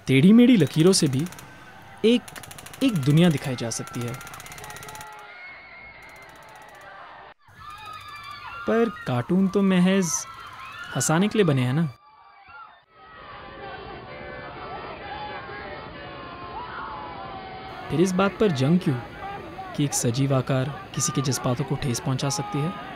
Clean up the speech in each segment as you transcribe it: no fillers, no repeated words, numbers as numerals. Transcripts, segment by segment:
टेढ़ी मेढ़ी लकीरों से भी एक एक दुनिया दिखाई जा सकती है। पर कार्टून तो महज हंसाने के लिए बने हैं ना। फिर इस बात पर जंग क्यों कि एक सजीव आकार किसी के जज्बातों को ठेस पहुंचा सकती है।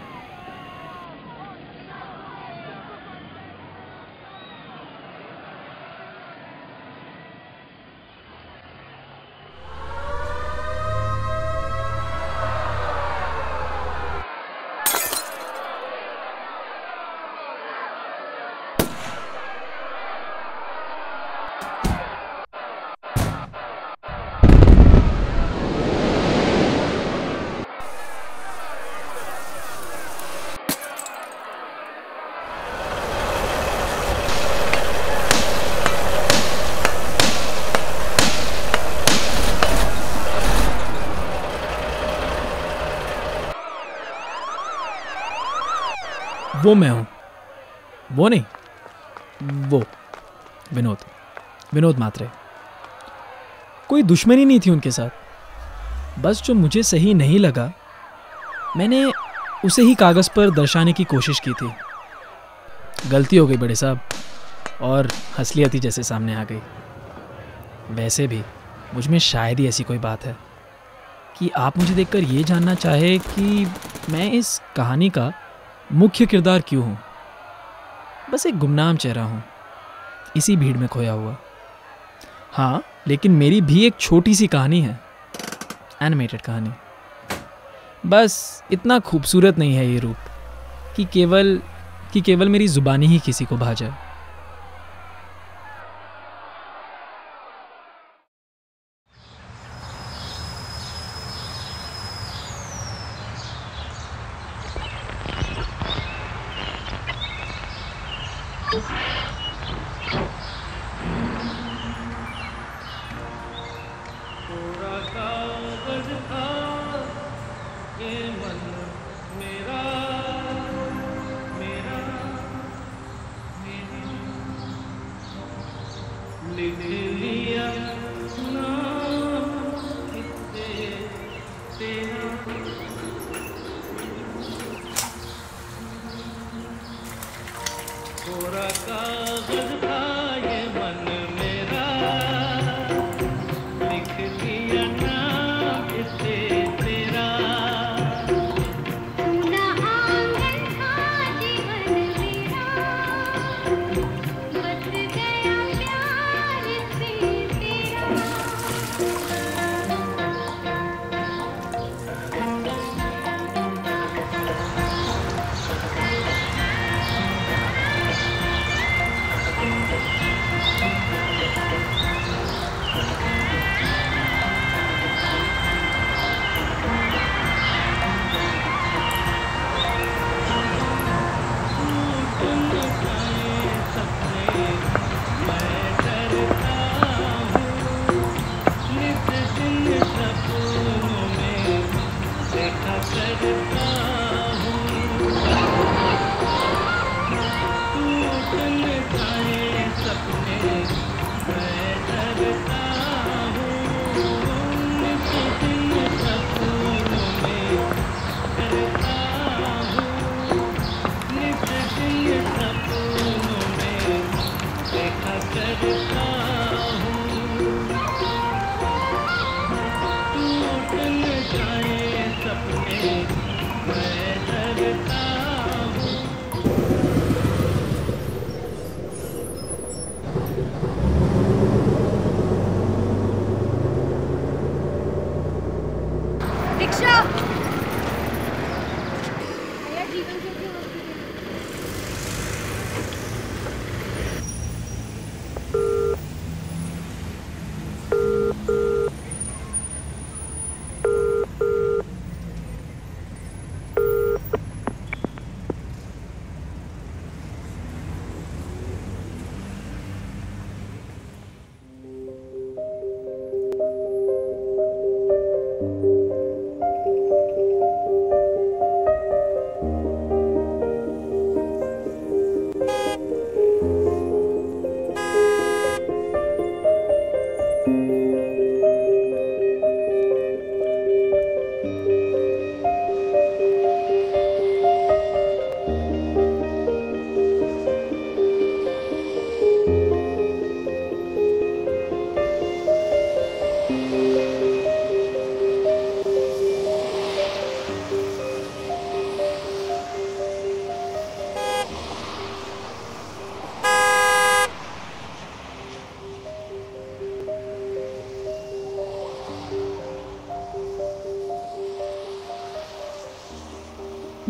वो मैं हूं, वो नहीं, वो विनोद, विनोद मात्रे। कोई दुश्मनी नहीं थी उनके साथ। बस जो मुझे सही नहीं लगा मैंने उसे ही कागज़ पर दर्शाने की कोशिश की थी। गलती हो गई बड़े साहब, और असलियत जैसे सामने आ गई। वैसे भी मुझ में शायद ही ऐसी कोई बात है कि आप मुझे देखकर ये जानना चाहे कि मैं इस कहानी का मुख्य किरदार क्यों हूँ। बस एक गुमनाम चेहरा हूँ, इसी भीड़ में खोया हुआ। हाँ, लेकिन मेरी भी एक छोटी सी कहानी है, एनिमेटेड कहानी। बस इतना खूबसूरत नहीं है ये रूप कि केवल मेरी ज़ुबानी ही किसी को भा जाए।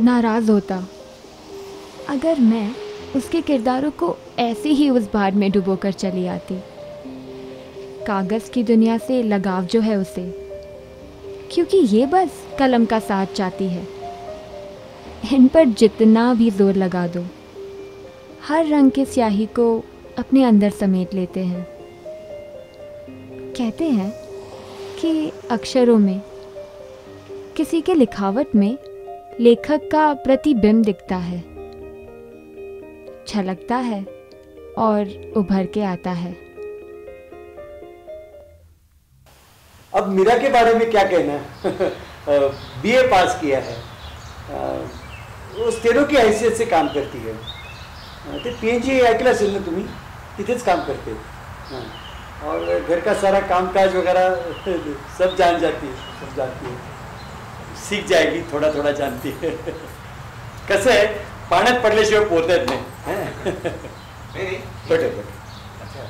नाराज़ होता अगर मैं उसके किरदारों को ऐसे ही उस भार में डुबो कर चली आती। कागज़ की दुनिया से लगाव जो है उसे, क्योंकि ये बस कलम का साथ चाहती है। इन पर जितना भी जोर लगा दो, हर रंग की स्याही को अपने अंदर समेट लेते हैं। कहते हैं कि अक्षरों में, किसी के लिखावट में लेखक का प्रतिबिंब दिखता है, छलकता है और उभर के आता है। अब मीरा के बारे में क्या कहना? बीए पास किया है, वो स्टेनो की हैसियत से काम करती है। ते पीएनजी ऐकलं असेल ना तुम्ही, तिथेच काम करते। और घर का सारा कामकाज वगैरह सब जान जाती है, सब जानती है, सीख जाएगी, थोड़ा थोड़ा जानती है। कसं आहे, पाण्यात पडल्याशिवाय पोहता येत नाही। बटे अच्छा,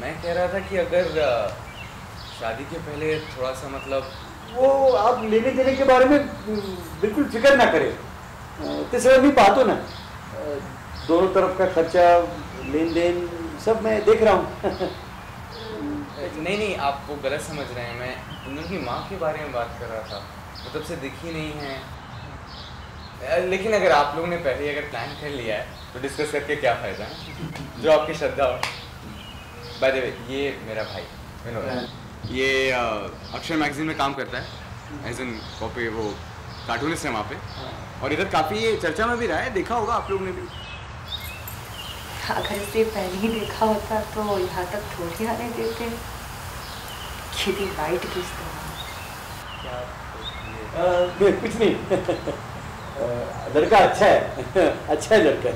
मैं कह रहा था कि अगर शादी के पहले थोड़ा सा मतलब वो आप लेने देने के बारे में बिल्कुल फिक्र ना करें। तो सर मैं पातो ना, दोनों तरफ का खर्चा, लेन देन सब मैं देख रहा हूँ। नहीं नहीं, आप वो गलत समझ रहे हैं। मैं उनकी माँ के बारे में बात कर रहा था, वो तब से दिखी नहीं है। लेकिन अगर आप लोगों ने पहले अगर प्लान कर लिया है तो डिस्कस करके क्या फ़ायदा है, जो आपकी श्रद्धा हो। बाय द वे, ये मेरा भाई विनोद, ये अक्षर मैगजीन में काम करता है एज एन कॉपी, वो कार्टूनिस्ट है वहाँ पे, और इधर काफ़ी ये चर्चा में भी रहा है, देखा होगा आप लोगों ने भी। अगर इसे पहले ही देखा होता तो यहाँ तक थोड़ी आने देते। कितनी वाइट किस्त कुछ नहीं। लड़का अच्छा है, अच्छा है लड़का।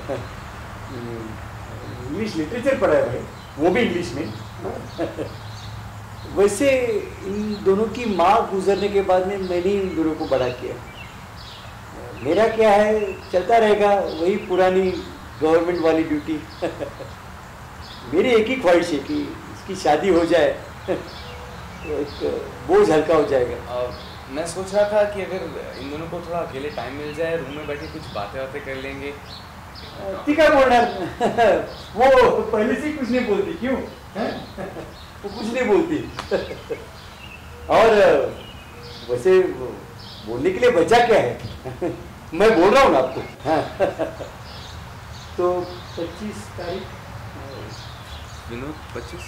इंग्लिश लिटरेचर पढ़ा है भाई, वो भी इंग्लिश में। वैसे इन दोनों की माँ गुजरने के बाद में मैंने इन दोनों को बड़ा किया। मेरा क्या है, चलता रहेगा वही पुरानी गवर्नमेंट वाली ड्यूटी। मेरी एक ही ख्वाहिश है कि इसकी शादी हो जाए, एक बोझ हल्का हो जाएगा। मैं सोच रहा था कि अगर इन दोनों को थोड़ा अकेले टाइम मिल जाए, रूम में बैठे कुछ बातें कर लेंगे। ठीक है बोलना। वो पहले से ही कुछ नहीं बोलती, क्यों? वो कुछ नहीं बोलती। और वैसे बोलने के लिए बचा क्या है? मैं बोल रहा हूँ ना आपको। तो 25 तारीख विनोद, 25?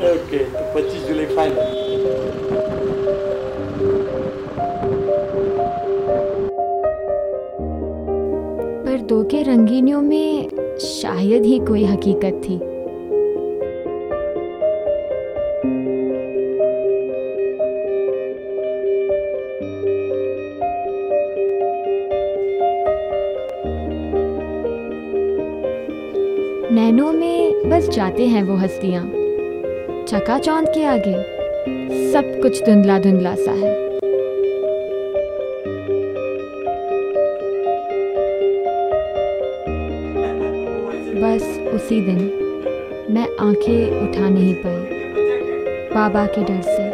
ओके, तो 25 जुलाई फाइनल। पर दो के रंगीनियों में शायद ही कोई हकीकत थी। नैनों में बस जाते हैं वो हस्तियां, चकाचौंध के आगे सब कुछ धुंधला धुंधला सा है। बस उसी दिन मैं आंखें उठा नहीं पाई बाबा के डर से।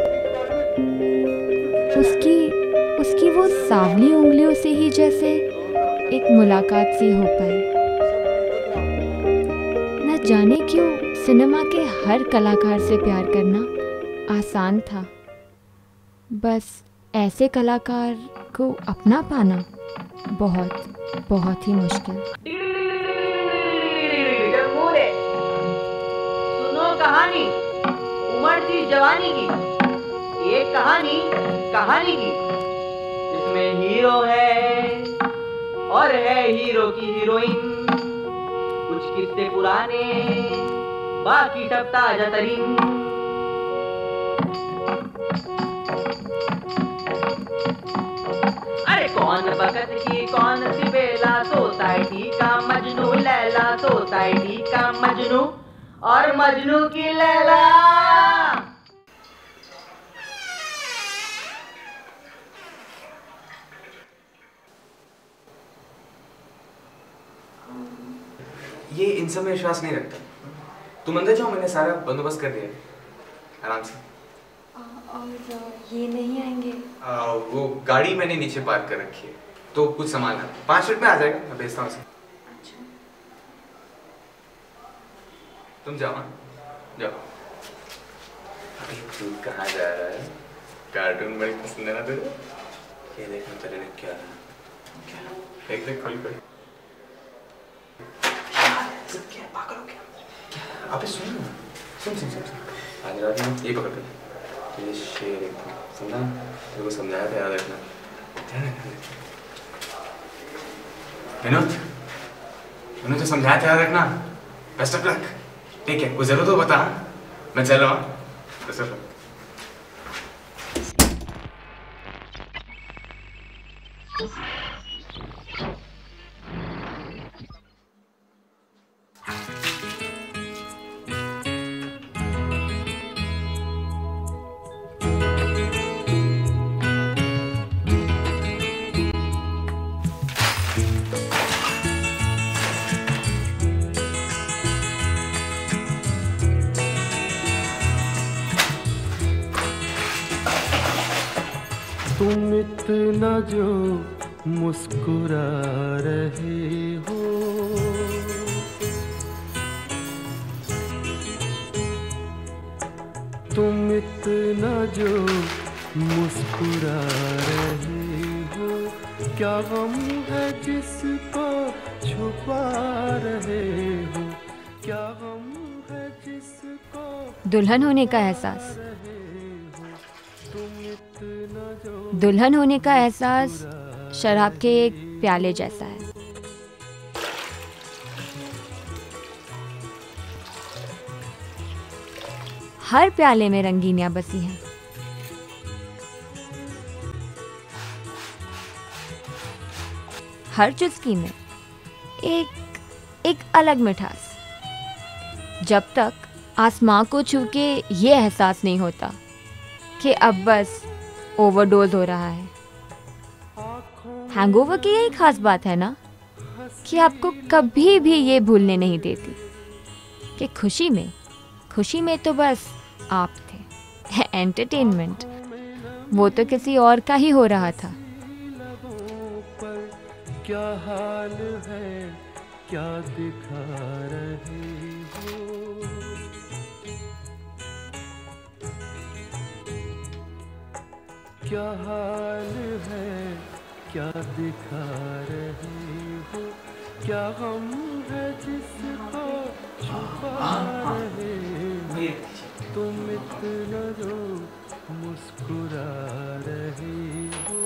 उसकी वो सांवली उंगलियों से ही जैसे एक मुलाकात सी हो पाई। न जाने क्यों सिनेमा के हर कलाकार से प्यार करना आसान था, बस ऐसे कलाकार को अपना पाना बहुत बहुत ही मुश्किल। सुनो कहानी उमड़ती जवानी की, एक कहानी की, इसमें हीरो है और है हीरो की हीरोइन। कुछ किस्से पुराने, बाकी सब ताजा तरीन। अरे कौन बकत की कौन सी बेला, सोसाइटी का मजनू लैला, सोसाइटी का मजनू और मजनू की लैला। ये इन सब में विश्वास नहीं रखता। तुम अंदर जाओ, मैंने सारा बंदोबस्त कर दिया, आराम से। और ये नहीं आएंगे? वो गाड़ी मैंने नीचे पार्क कर रखी है, तो कुछ सामान है, 5 मिनट में आ जाएगा, मैं भेजता हूँ उसे। अच्छा। तुम जाओ, जाओ। अभी तू कहाँ जा रहा है? कार्टून बड़ी पसंद है ना तुझे? ये देखना तेरे लिए क्या है? क्या? देख खोल कर। क्या पागल हो क्या? अबे सुन, आज रात में ये पकड़ कर, ये शेर एकदम समझा? तेरे को समझाया था, याद रखना। विनोद, तो समझाया था, याद रखना। Best of luck. ठीक है, कोई जरूरत हो बता, मैं चल रहा हूँ। Best of luck. तुम इतना जो मुस्कुरा रहे हो, तुम इतना जो मुस्कुरा रहे हो, क्या गम है जिसको छुपा रहे हो, क्या गम है जिसको। दुल्हन होने का एहसास, दुल्हन होने का एहसास शराब के एक प्याले जैसा है। हर प्याले में रंगीनियां बसी हैं। हर चुस्की में एक अलग मिठास। जब तक आसमां को छू के ये एहसास नहीं होता कि अब बस ओवरडोज हो रहा है। हैंगओवर की यही खास बात है ना, कि आपको कभी भी ये भूलने नहीं देती कि खुशी में तो बस आप थे। एंटरटेनमेंट वो तो किसी और का ही हो रहा था। क्या हाल है, क्या दिखा रहे हो, क्या हाल है, क्या दिखा रहे हो, क्या गम है जिसको छुपा रहे हो, तुम इतना जो मुस्कुरा रहे हो।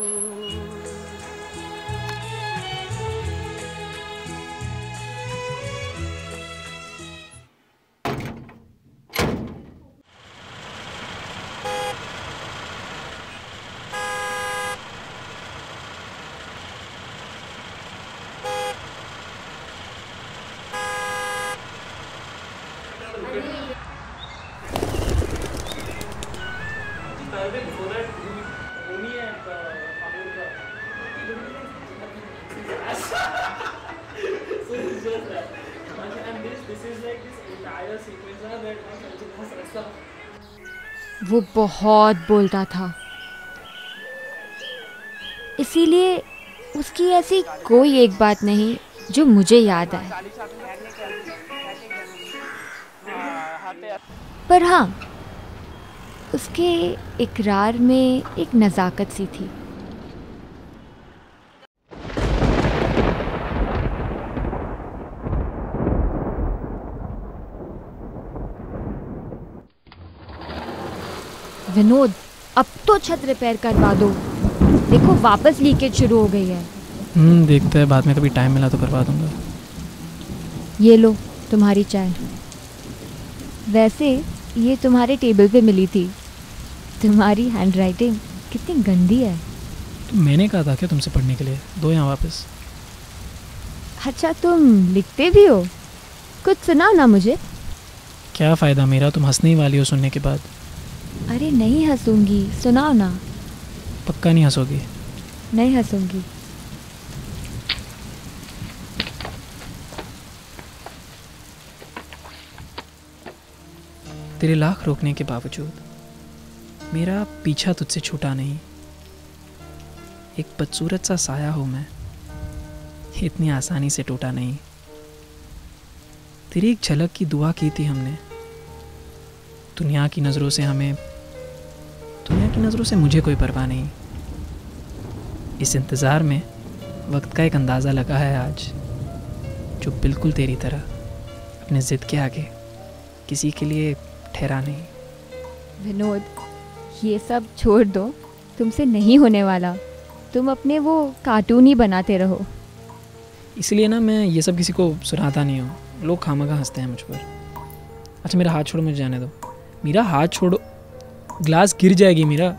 वो बहुत बोलता था, इसीलिए उसकी ऐसी कोई एक बात नहीं जो मुझे याद आए। पर हाँ, उसके इकरार में एक नज़ाकत सी थी। विनोद, अब तो छत रिपेयर करवा दो। देखो वापस लीकेज शुरू हो गई है। देखते हैं, बाद में कभी टाइम मिला तो करवा दूंगा। ये लो तुम्हारी चाय। वैसे ये तुम्हारे टेबल पे मिली थी। तुम्हारी हैंडराइटिंग कितनी गंदी है। तो मैंने कहा था क्या तुमसे पढ़ने के लिए? दो यहाँ वापस। अच्छा, तुम लिखते भी हो? कुछ सुनाओ ना मुझे। क्या फ़ायदा मेरा, तुम हंसने ही वाली हो सुनने के बाद। अरे नहीं हंसूंगी, सुनाओ ना। पक्का नहीं हंसोगी? नहीं हंसूंगी। तेरे लाख रोकने के बावजूद मेरा पीछा तुझसे छूटा नहीं, एक बदसूरत सा साया हूँ मैं, इतनी आसानी से टूटा नहीं। तेरी एक झलक की दुआ की थी हमने, दुनिया की नज़रों से मुझे कोई परवाह नहीं। इस इंतज़ार में वक्त का एक अंदाज़ा लगा है आज, जो बिल्कुल तेरी तरह अपने ज़िद के आगे किसी के लिए ठहरा नहीं। विनोद, ये सब छोड़ दो, तुमसे नहीं होने वाला। तुम अपने वो कार्टून ही बनाते रहो। इसलिए ना मैं ये सब किसी को सुनाता नहीं हूँ, लोग खामखा हंसते हैं मुझ पर। अच्छा मेरा हाथ छोड़ो, मुझे जाने दो। मेरा हाथ छोड़ो, ग्लास गिर जाएगी मेरा।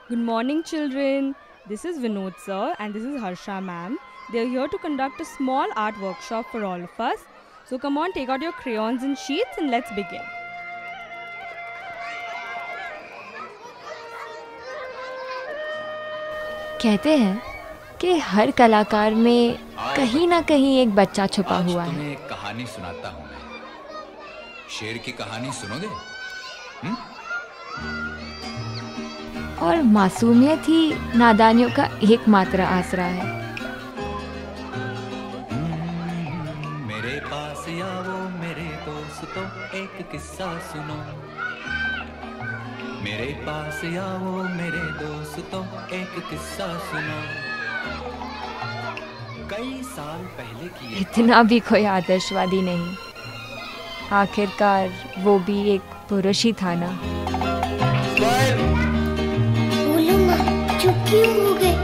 Good morning, children. This is Vinod sir and this is Harsha ma'am. They are here to conduct a small art workshop for all of us. So come on, take out your crayons and sheets and let's begin. कहते हैं कि हर कलाकार में कहीं ना कहीं एक बच्चा छुपा हुआ है। तुम्हें एक कहानी सुनाता हूँ मैं। शेर की कहानी सुनोगे? और मासूमियत ही नादानियों का एकमात्र आसरा है। मेरे पास आओ मेरे दोस्तों, एक किस्सा सुनो। मेरे पास आओ मेरे दोस्तों, एक किस्सा सुनो। कई साल पहले की इतना भी कोई आदर्शवादी नहीं, आखिरकार वो भी एक पुरुष ही था ना। बोलो माँ, चुप क्यों हो गए?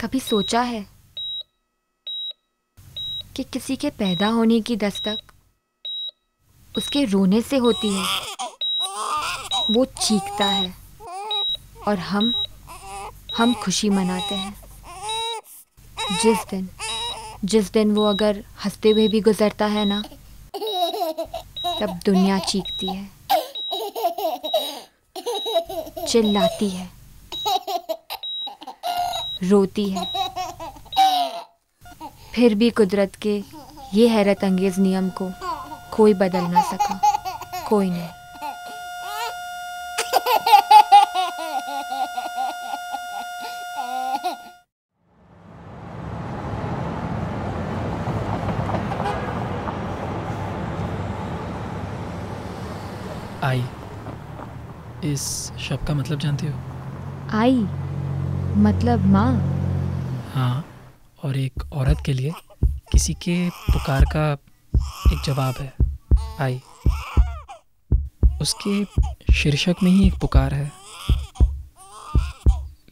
कभी सोचा है कि किसी के पैदा होने की दस्तक उसके रोने से होती है? वो चीखता है और हम खुशी मनाते हैं। जिस दिन वो अगर हंसते हुए भी गुजरता है ना, तब दुनिया चीखती है, चिल्लाती है, रोती है। फिर भी कुदरत के ये हैरत अंगेज नियम को कोई बदल ना सका, कोई नहीं। आई, इस शब्द का मतलब जानते हो? आई मतलब माँ। हाँ, और एक औरत के लिए किसी के पुकार का एक जवाब है आई। उसके शीर्षक में ही एक पुकार है,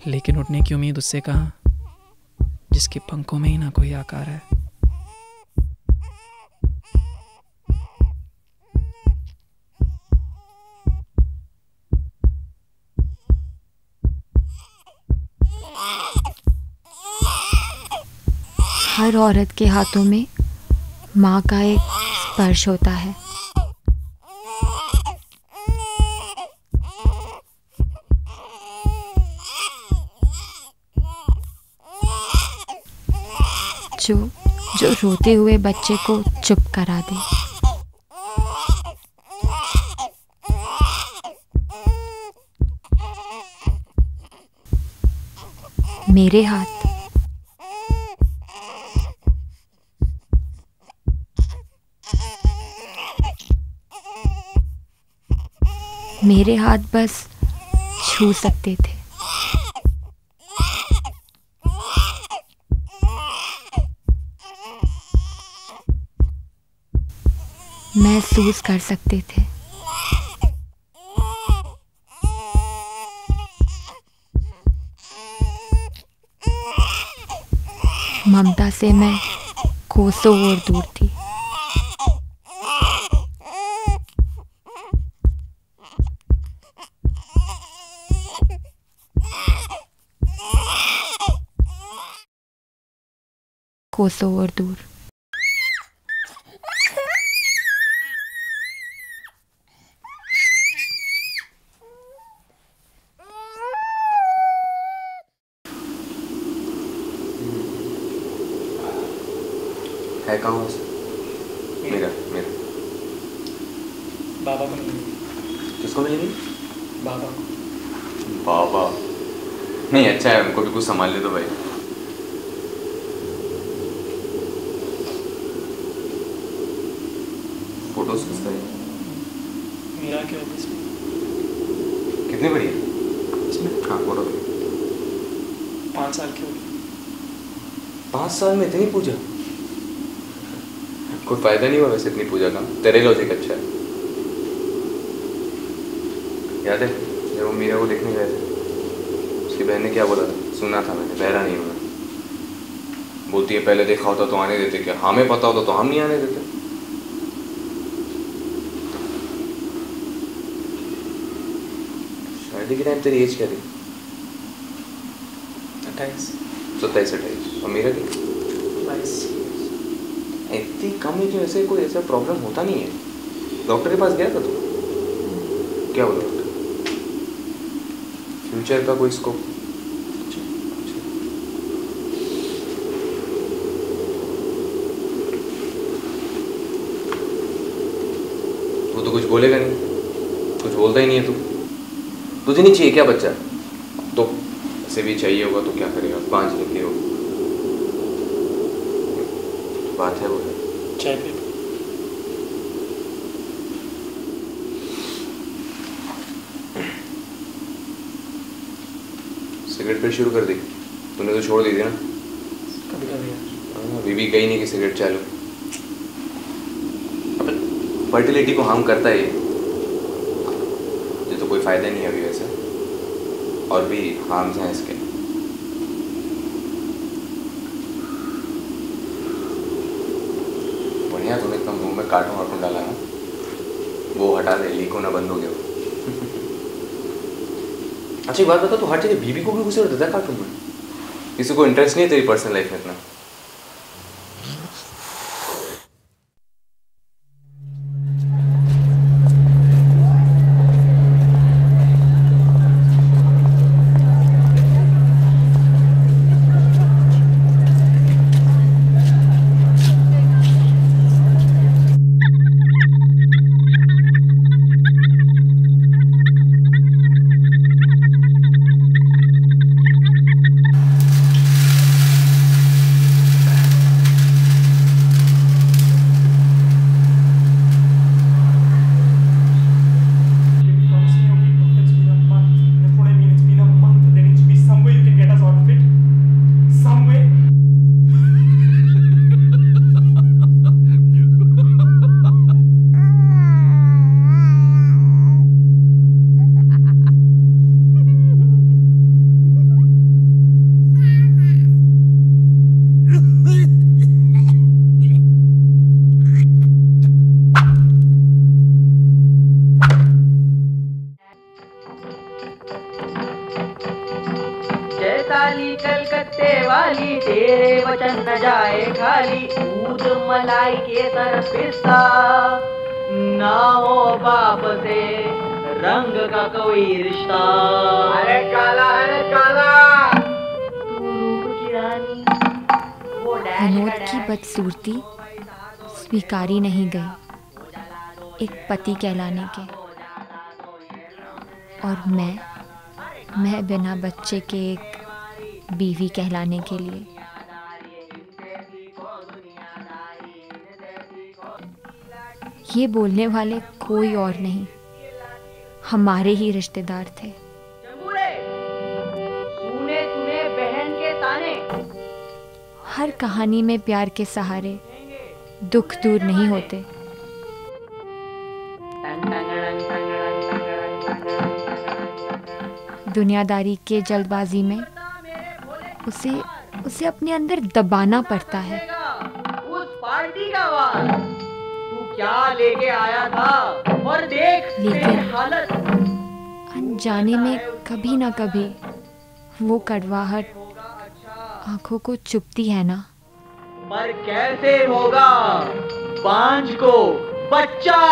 लेकिन उठने की उम्मीद उससे कहाँ, जिसके पंखों में ही ना कोई आकार है। हर औरत के हाथों में माँ का एक स्पर्श होता है। जो रोते हुए बच्चे को चुप करा दे। मेरे हाथ बस छू सकते थे। महसूस कर सकते थे। ममता से मैं कोसों और दूर थी। कोसों और दूर। है कहाँ उसे? मेरा मेरा बाबा को मिलेंगे। किसको मिलेंगी? बाबा को। बाबा नहीं, अच्छा है, उनको भी कुछ संभाल ले तो भाई। फोटोज किसका है? मेरा क्या है इसमें? कितनी बड़ी है इसमें? हाँ फोटो 5 साल की होगी। 5 साल में इतनी पूजा? कोई फायदा नहीं हुआ वैसे इतनी पूजा का। तेरे लॉजिक अच्छा है। याद है जब वो मीरा को देखने गए थे, उसकी बहन ने क्या बोला था? सुना था मैंने, बहरा नहीं हुआ। बोलती है पहले देखा होता तो आने देते क्या? हमें पता होता तो हम नहीं आने देते। शादी के टाइम तेरी एज क्या थी? 28। 27-28। और मेरा की 22। इतनी कम एज में वैसे कोई ऐसा प्रॉब्लम होता नहीं है। डॉक्टर के पास गया था तू? क्या बोला डॉक्टर? फ्यूचर का कोई स्कोप? वो तो कुछ बोलेगा नहीं, कुछ बोलता ही नहीं है तू। तुझे नहीं चाहिए क्या बच्चा? तो ऐसे भी चाहिए होगा तो क्या करेगा? 5 लिखे हो बात है वो है। चाय पे सिगरेट फिर शुरू कर दी? तूने तो छोड़ दी थी ना? कभी कभी यार। अभी भी गई नहीं कि सिगरेट चालू। फर्टिलिटी को हार्म करता है ये तो कोई फायदा नहीं है अभी वैसे, और भी हार्म्स हैं इसके। बढ़िया तूने एकदम रूम में कार्टून वार्टून डाला ना, वो हटा दे, लीक होना बंद हो गया। अच्छा एक बात बता, तू हर जगह बीबी को भी घुसे रहता था कार्टून में? किसी को इंटरेस्ट नहीं है तेरी पर्सनल लाइफ में इतना? कलकत्ते वाली तेरे वचन न जाए खाली, दूध मलाई केसर पिस्ता ना हो बाप से रंग का कोई रिश्ता। अरे काला तू रूप की रानी, वो विनोद की बदसूरती स्वीकारी नहीं गई एक पति कहलाने के, और मैं बिना बच्चे के एक बीवी कहलाने के लिए। ये बोलने वाले कोई और नहीं, हमारे ही रिश्तेदार थे। सुने तूने बहन के ताने, हर कहानी में प्यार के सहारे दुख दूर नहीं होते। दुनियादारी के जल्दबाजी में उसे अपने अंदर दबाना पड़ता है। उस पार्टी का वार तू क्या लेके आया था और देख लेकिन हालत। अनजाने में कभी ना कभी वो कड़वाहट आंखों को चुभती है ना। पर कैसे होगा बांझ को बच्चा?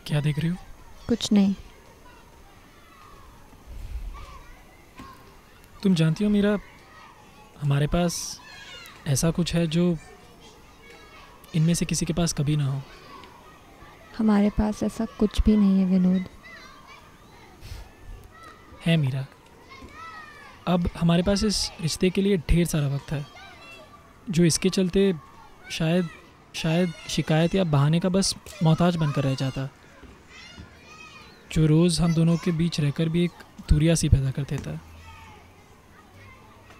क्या देख रही हो? कुछ नहीं। तुम जानती हो मीरा, हमारे पास ऐसा कुछ है जो इनमें से किसी के पास कभी ना हो। हमारे पास ऐसा कुछ भी नहीं है विनोद। है मीरा, अब हमारे पास इस रिश्ते के लिए ढेर सारा वक्त है, जो इसके चलते शायद शिकायत या बहाने का बस मोहताज बनकर रह जाता, जो रोज़ हम दोनों के बीच रहकर भी एक दूरिया सी पैदा कर देता।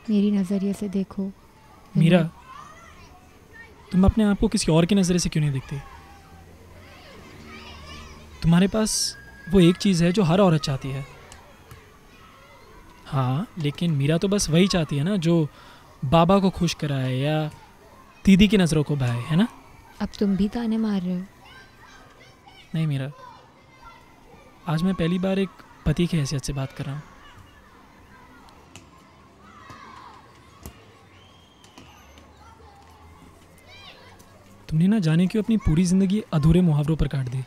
मेरी नज़रिए से देखो मीरा, तुम अपने आप को किसी और के नज़रिए से क्यों नहीं देखती? तुम्हारे पास वो एक चीज़ है जो हर औरत चाहती है। हाँ, लेकिन मीरा तो बस वही चाहती है ना जो बाबा को खुश कराए या दीदी की नज़रों को बहाए, है ना? अब तुम भी ताने मार रहे हो। नहीं मीरा, आज मैं पहली बार एक पति की हैसियत से बात कर रहा हूँ। तुमने ना जाने क्यों अपनी पूरी ज़िंदगी अधूरे मुहावरों पर काट दी।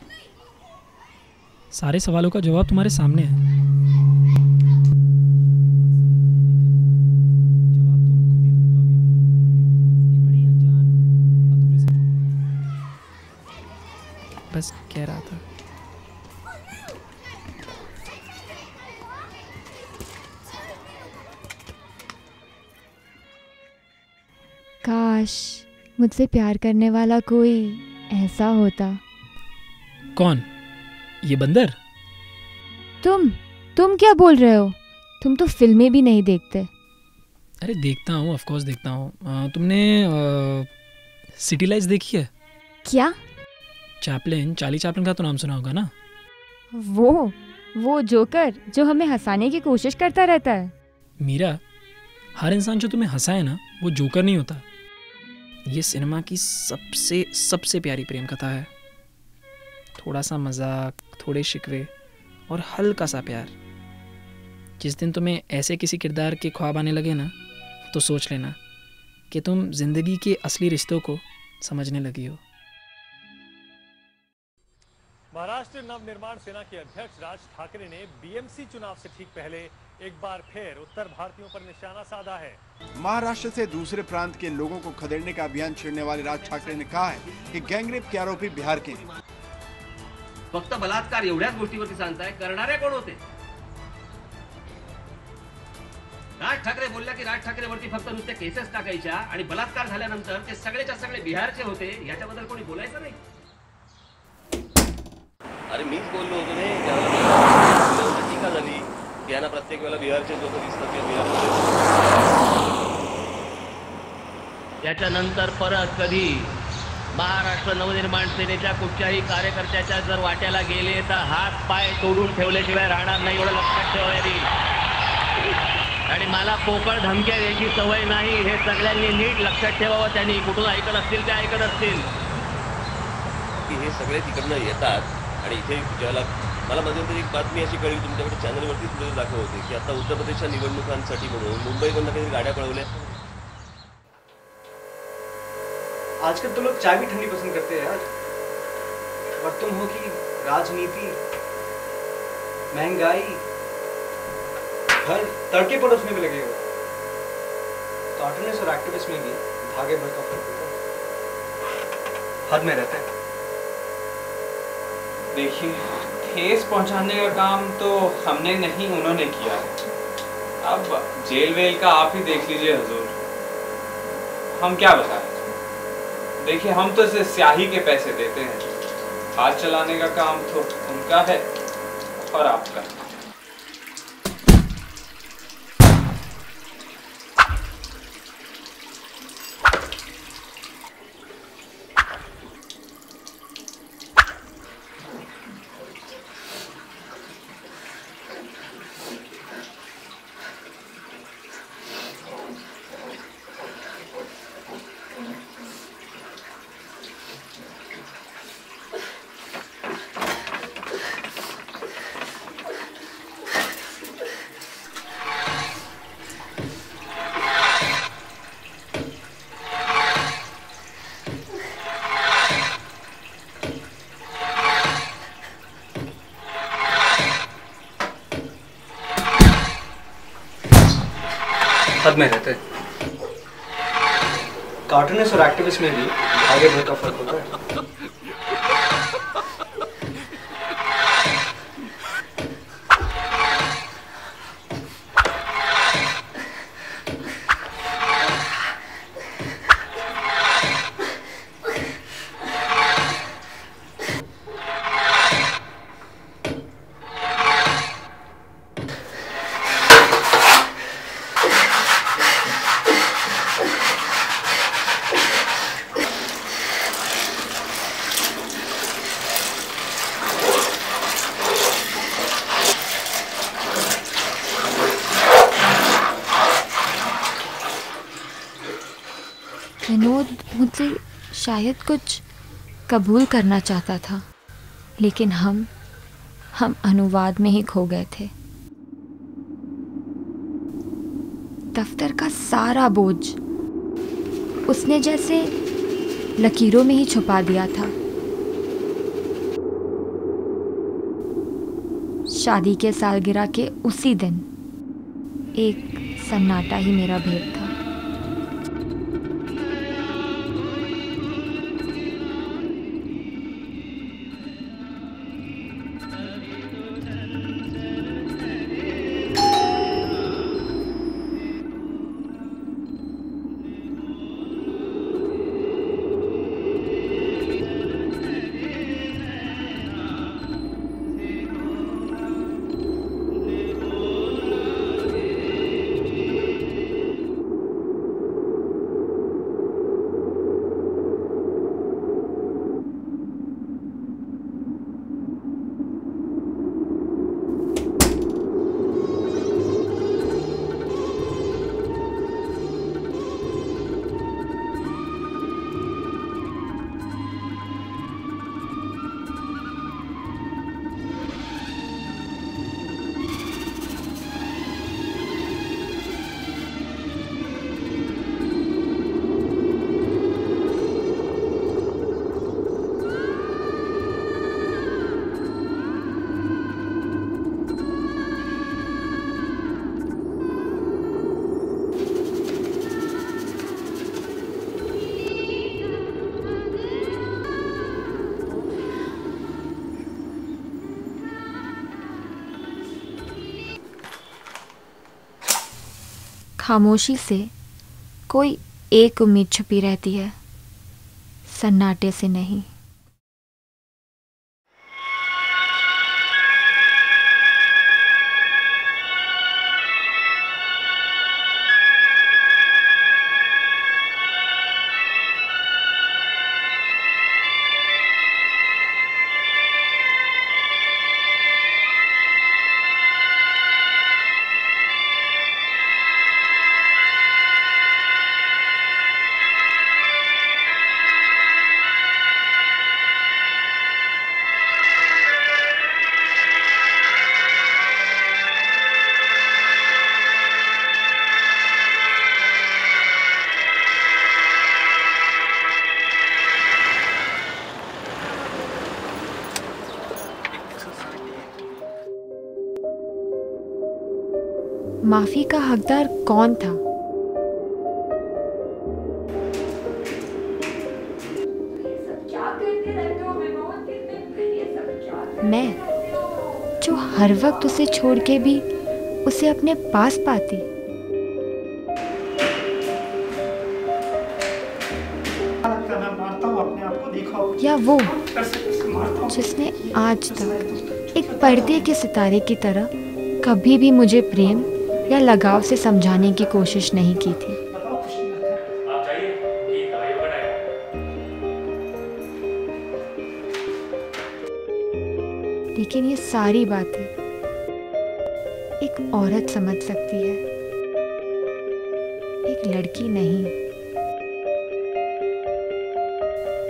सारे सवालों का जवाब तुम्हारे सामने है। बस कह रहा था। काश मुझसे प्यार करने वाला कोई ऐसा होता। कौन? ये बंदर? तुम क्या बोल रहे हो? तुम तो फिल्में भी नहीं देखते। अरे देखता हूँ, ऑफ कोर्स देखता हूँ। तुमने सिटी लाइट्स देखी है? क्या? चार्ली चैपलिन का तो नाम सुना होगा ना? वो जोकर जो हमें हंसाने की कोशिश करता रहता है। मीरा, हर इंसान जो तुम्हें हंसाए ना, वो जोकर नहीं होता। ये सिनेमा की सबसे प्यारी प्रेम कथा है। थोड़ा सा मजाक, थोड़े शिकवे और हल्का सा प्यार। जिस दिन तुम्हें ऐसे किसी किरदार के ख्वाब आने लगे ना, तो सोच लेना कि तुम जिंदगी के असली रिश्तों को समझने लगी हो। महाराष्ट्र नवनिर्माण सेना के अध्यक्ष राज ठाकरे ने बीएमसी चुनाव से ठीक पहले एक बार फिर उत्तर भारतीयों पर निशाना साधा है। महाराष्ट्र से दूसरे प्रांत के लोगों को खदेड़ने का अभियान छेड़ने वाले राज ठाकरे ने कहा है कि गैंगरेप के आरोपी बिहार के हैं। फक्त बलात्कार एवढ्याच गोष्टीवरती सांगताय, करणारे कोण होते? राज ठाकरे बोलला की राज ठाकरेवरती फक्त नुसत्या केसेस टाकायच्या आणि बलात्कार झाल्यानंतर ते सगळेच्या सगळे बिहारचे होते, याच्याबद्दल कोणी बोलायचं नाही। अरे मीच बोललो होतो ने, टीका झाली की यांना प्रत्येक वेळेला बिहारचे लोक दिसतात किंवा बिहार। त्याच्यानंतर परत कधी महाराष्ट्र नवनिर्माण सेनेच्या कुठच्याही कार्यकर्त्याच्या जर वाट्याला गेले तर हात पाय तोडून ठेवल्याशिवाय राहणार नाही, एवढं लक्षात ठेवा। आणि मला पोकळ धमक्या द्यायची सवय नाही, हे सगळ्यांनी नीट लक्षात ठेवावं। त्यांनी कुठून ऐकत असतील ते ऐकत असतील की हे सगळे तिकडनं येतात आणि इथे ज्याला मला मध्यंतरी एक बातमी अशी कळली, तुमच्याकडे चॅनलवरती सुद्धा दाखवत होते की आता उत्तर प्रदेशच्या निवडणुकांसाठी म्हणून मुंबईमधून काही गाड्या पळवल्या। आजकल तो लोग चाय भी ठंडी पसंद करते हैं यार, और तुम हो कि राजनीति, महंगाई, हर तड़के पड़ोस में भी लगे हो। कार्टूनिस्ट और एक्टिविस्ट में भी भागे भर का फर्क होता है, हद में रहता है। देखिए, ठेस पहुंचाने का काम तो हमने नहीं, उन्होंने किया है। अब जेल वेल का आप ही देख लीजिए हुजूर। हम क्या बताएं। देखिए हम तो इसे स्याही के पैसे देते हैं, हाथ चलाने का काम तो उनका है और आपका। हद में रहते। कार्टूनिस्ट और एक्टिविस्ट में भी आगे बढ़ का फर्क होता है। विनोद मुझसे शायद कुछ कबूल करना चाहता था, लेकिन हम अनुवाद में ही खो गए थे। दफ्तर का सारा बोझ उसने जैसे लकीरों में ही छुपा दिया था। शादी के सालगिरह के उसी दिन एक सन्नाटा ही मेरा भेद था। खामोशी से कोई एक उम्मीद छुपी रहती है, सन्नाटे से नहीं। माफी का हकदार कौन था? मैं, जो हर वक्त उसे छोड़ के भी उसे अपने पास पाती। या वो जिसने आज तक एक पर्दे के सितारे की तरह कभी भी मुझे प्रेम या लगाव से समझाने की कोशिश नहीं की थी। लेकिन ये सारी बातें एक औरत समझ सकती है, एक लड़की नहीं।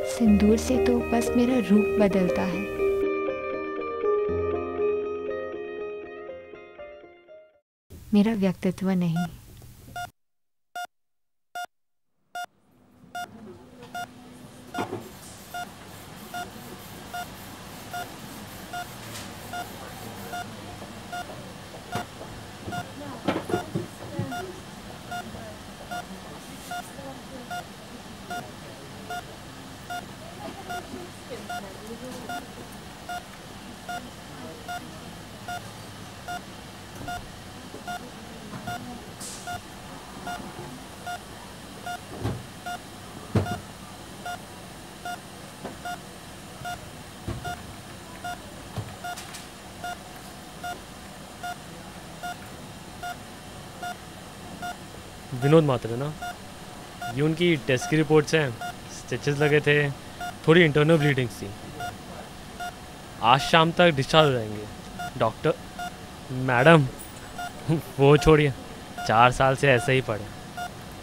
सिंदूर से तो बस मेरा रूप बदलता है, मेरा व्यक्तित्व नहीं। विनोद मात्रे ना, ये उनकी टेस्ट की रिपोर्ट्स हैं। स्टिचेस लगे थे, थोड़ी इंटरनल ब्लीडिंग्स थी। आज शाम तक डिस्चार्ज हो जाएंगे। डॉक्टर मैडम वो छोड़िए, 4 साल से ऐसे ही पड़े।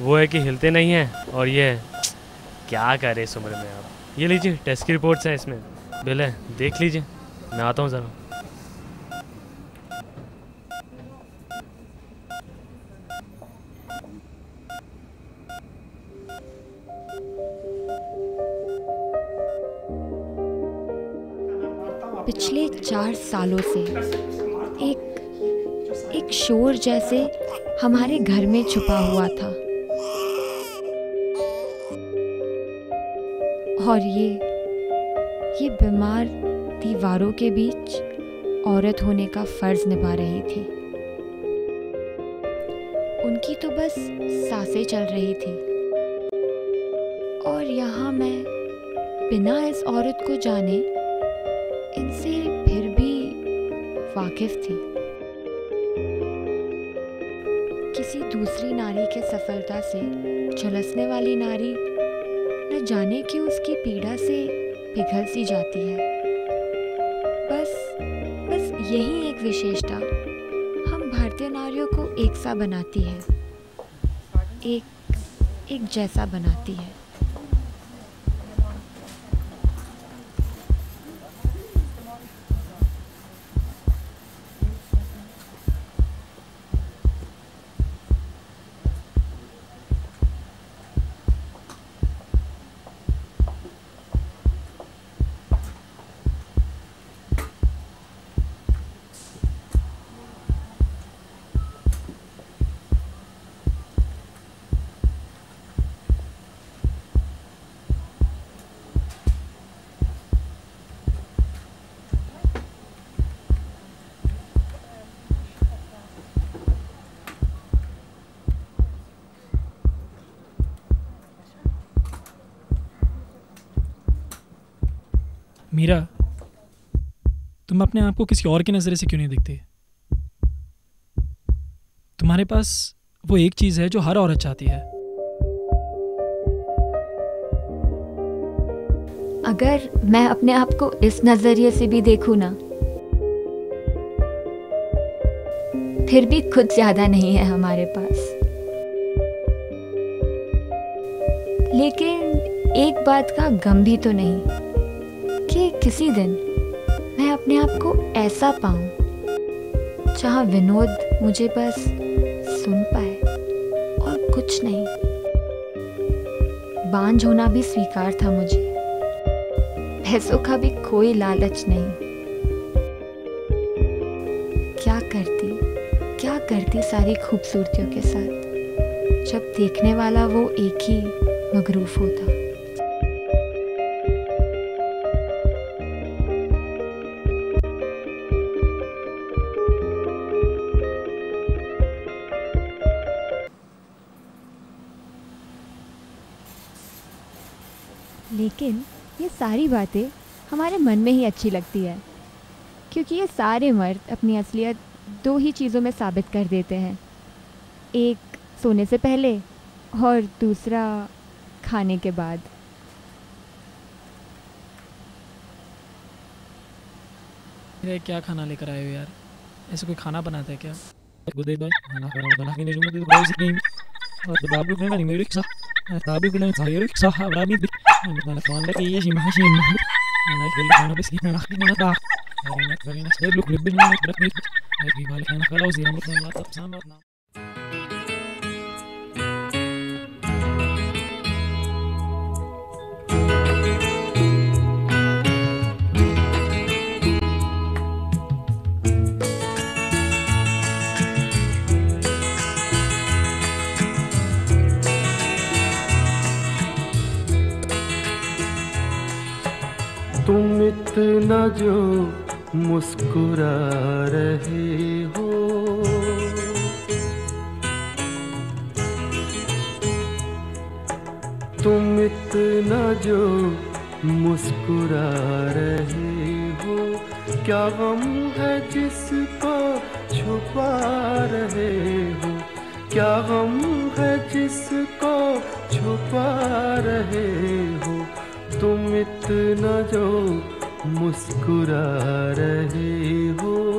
वो है कि हिलते नहीं हैं, और ये क्या करे इस उम्र में। आप ये लीजिए, टेस्ट की रिपोर्ट्स हैं, इसमें बिल है, देख लीजिए। मैं आता हूँ ज़रा। पिछले 4 सालों से एक शोर जैसे हमारे घर में छुपा हुआ था, और ये बीमार दीवारों के बीच औरत होने का फर्ज निभा रही थी। उनकी तो बस सांसें चल रही थी, और यहाँ मैं बिना इस औरत को जाने इनसे फिर भी वाकिफ थी। किसी दूसरी नारी के सफलता से झुलसने वाली नारी न जाने क्यों उसकी पीड़ा से पिघल सी जाती है। बस यही एक विशेषता हम भारतीय नारियों को एक सा बनाती है, एक जैसा बनाती है। मीरा, तुम अपने आप को किसी और की नज़र से क्यों नहीं दिखती? तुम्हारे पास वो एक चीज़ है जो हर औरत चाहती है। अगर मैं अपने आप को इस नज़रिए से भी देखूं ना, फिर भी कुछ ज़्यादा नहीं है हमारे पास। लेकिन एक बात का गम भी तो नहीं कि किसी दिन मैं अपने आप को ऐसा पाऊं जहां विनोद मुझे बस सुन पाए और कुछ नहीं। बांझ होना भी स्वीकार था मुझे, पैसों का भी कोई लालच नहीं। क्या करती सारी खूबसूरतियों के साथ, जब देखने वाला वो एक ही मगरूफ होता। लेकिन ये सारी बातें हमारे मन में ही अच्छी लगती है, क्योंकि ये सारे मर्द अपनी असलियत 2 ही चीज़ों में साबित कर देते हैं, एक सोने से पहले और दूसरा खाने के बाद। ये क्या खाना लेकर आए हो यार? ऐसे कोई खाना बनाता है क्या? तुम इतना जो मुस्कुरा रहे हो, तुम इतना जो मुस्कुरा रहे हो, क्या गम है जिसको छुपा रहे हो, क्या गम है जिसको छुपा रहे हो, तुम इतना जो मुस्कुरा रहे हो।